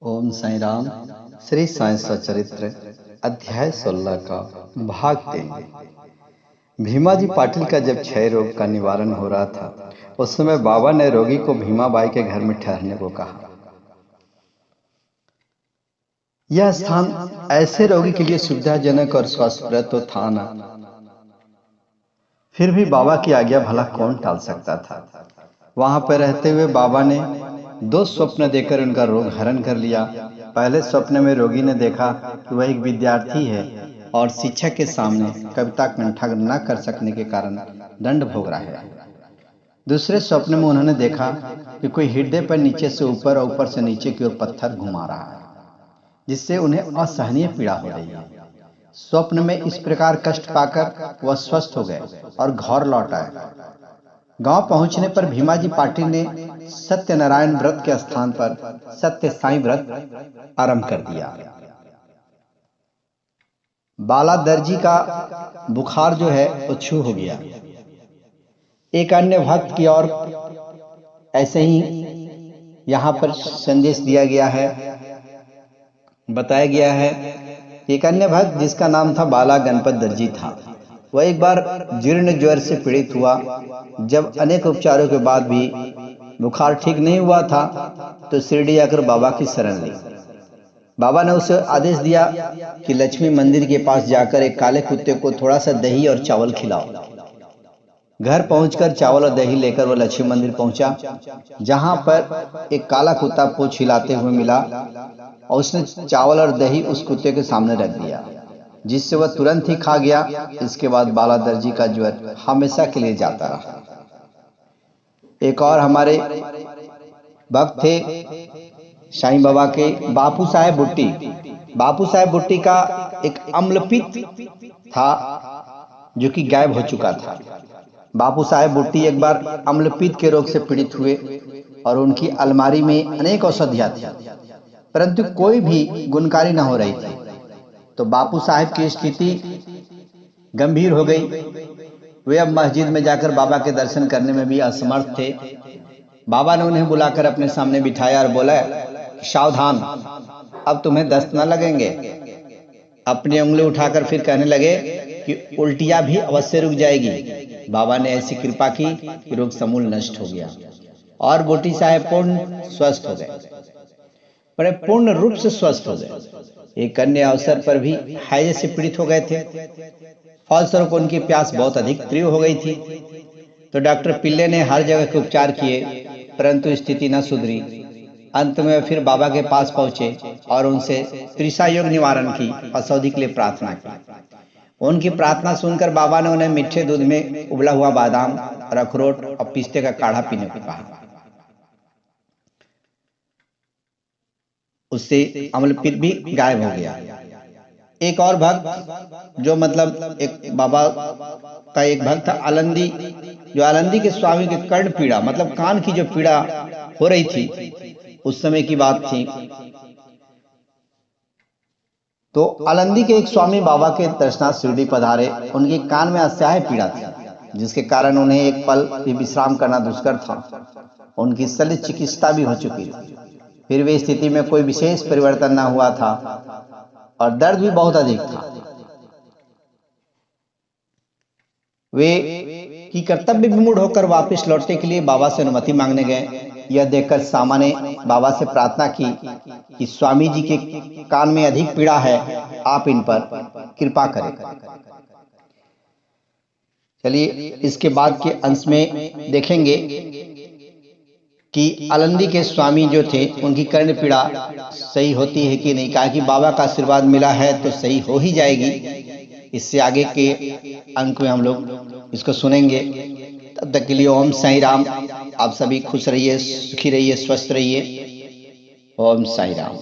ओम साई राम। श्री साई सचरित्र अध्याय 16 का भाग 3। भीमा जी पाटिल का जब क्षय रोग का निवारण हो रहा था उस समय बाबा ने रोगी को भीमाबाई के घर में ठहरने को कहा। यह स्थान ऐसे रोगी के लिए सुविधाजनक और स्वस्थप्रद तो था ना, फिर भी बाबा की आज्ञा भला कौन टाल सकता था। वहां पर रहते हुए बाबा ने 2 स्वप्न देकर उनका रोग हरण कर लिया। पहले स्वप्न में रोगी ने देखा कि वह एक विद्यार्थी है और शिक्षक के सामने कविता कंठ न कर सकने के कारण दंड भोग रहा है। दूसरे स्वप्न में उन्होंने देखा कि कोई हृदय पर नीचे से ऊपर और ऊपर से नीचे की ओर पत्थर घुमा रहा है, जिससे उन्हें असहनीय पीड़ा हो रही है। स्वप्न में इस प्रकार कष्ट पाकर वह स्वस्थ हो गए और घर लौट आए। गांव पहुंचने पर भीमा जी पाटिल ने सत्यनारायण व्रत के स्थान पर सत्य साई व्रत आरंभ कर दिया। बाला दर्जी का बुखार जो है वो छू हो गया। एक अन्य भक्त की ओर ऐसे ही यहाँ पर संदेश दिया गया है, बताया गया है। एक अन्य भक्त जिसका नाम था बाला गणपत दर्जी था, वह एक बार जीर्ण ज्वर से पीड़ित हुआ। जब अनेक उपचारों के बाद भी बुखार ठीक नहीं हुआ था तो शिरडी आकर बाबा की शरण ली। बाबा ने उसे आदेश दिया कि लक्ष्मी मंदिर के पास जाकर एक काले कुत्ते को थोड़ा सा दही और चावल खिलाओ। घर पहुंचकर चावल और दही लेकर वह लक्ष्मी मंदिर पहुंचा, जहां पर एक काला कुत्ता पूंछ हिलाते हुए मिला और उसने चावल और दही उस कुत्ते के सामने रख दिया, जिससे वह तुरंत ही खा गया। इसके बाद बाला दर्जी का ज्वर हमेशा के लिए जाता रहा। एक और हमारे भक्त थे साईं बाबा के बापू साहेब बुट्टी। बापू साहेब बुट्टी का एक अम्लपित्त था जो कि गायब हो चुका था। बापू साहेब बुट्टी एक बार अम्लपित्त के रोग से पीड़ित हुए और उनकी अलमारी में अनेक औषधियां थी, परंतु कोई भी गुणकारी न हो रही थी। तो बापू साहेब की स्थिति गंभीर हो गई। वे अब मस्जिद में जाकर बाबा के दर्शन करने में भी असमर्थ थे। बाबा ने उन्हें बुलाकर अपने सामने बिठाया और बोला, सावधान, अब तुम्हें दस्त न लगेंगे। अपनी उंगली उठाकर फिर कहने लगे कि उल्टियां भी अवश्य रुक जाएगी। बाबा ने ऐसी कृपा की कि रोग समूल नष्ट हो गया और बुट्टी साहेब पूर्ण स्वस्थ हो गए, बड़े पूर्ण रूप से स्वस्थ हो गए। एक अन्य अवसर पर भी हैजे से पीड़ित हो गए थे। फलस्वरूप उनकी प्यास बहुत अधिक तीव्र हो गई थी। तो डॉक्टर पिल्ले ने हर जगह के उपचार किए, परंतु स्थिति न सुधरी। अंत में फिर बाबा के पास पहुंचे और उनसे त्रिशा योग निवारण की औषधि के लिए प्रार्थना की। उनकी प्रार्थना सुनकर बाबा ने उन्हें मीठे दूध में उबला हुआ बादाम और अखरोट और पिस्ते का काढ़ा पीने को कहा। उससे अम्लपित्त भी गायब हो गया। एक और भक्त जो मतलब एक बाबा का एक भक्त था आलंदी, जो आलंदी के स्वामी के कर्ण पीड़ा मतलब कान की जो पीड़ा हो रही थी, उस समय की बात थी। तो आलंदी के एक स्वामी बाबा के दर्शनार्थ शिरडी पधारे। उनके कान में असह्य पीड़ा थी, जिसके कारण उन्हें एक पल भी विश्राम करना दुष्कर था। उनकी शल्य चिकित्सा भी हो चुकी थी, फिर भी स्थिति में कोई विशेष परिवर्तन न हुआ था और दर्द भी बहुत अधिक था। वे की कर्तव्य विमूढ़ होकर वापस लौटने के लिए बाबा से अनुमति मांगने गए। यह देखकर सामा ने बाबा से प्रार्थना की कि स्वामी जी के कान में अधिक पीड़ा है, आप इन पर कृपा करें। चलिए इसके बाद के अंश में देखेंगे कि आलंदी के स्वामी जो थे उनकी कर्ण पीड़ा सही होती है कि नहीं। कहा कि बाबा का आशीर्वाद मिला है तो सही हो ही जाएगी। इससे आगे के अंक में हम लोग इसको सुनेंगे। तब तक के लिए ओम साई राम। आप सभी खुश रहिए, सुखी रहिए, स्वस्थ रहिए। ओम साई राम।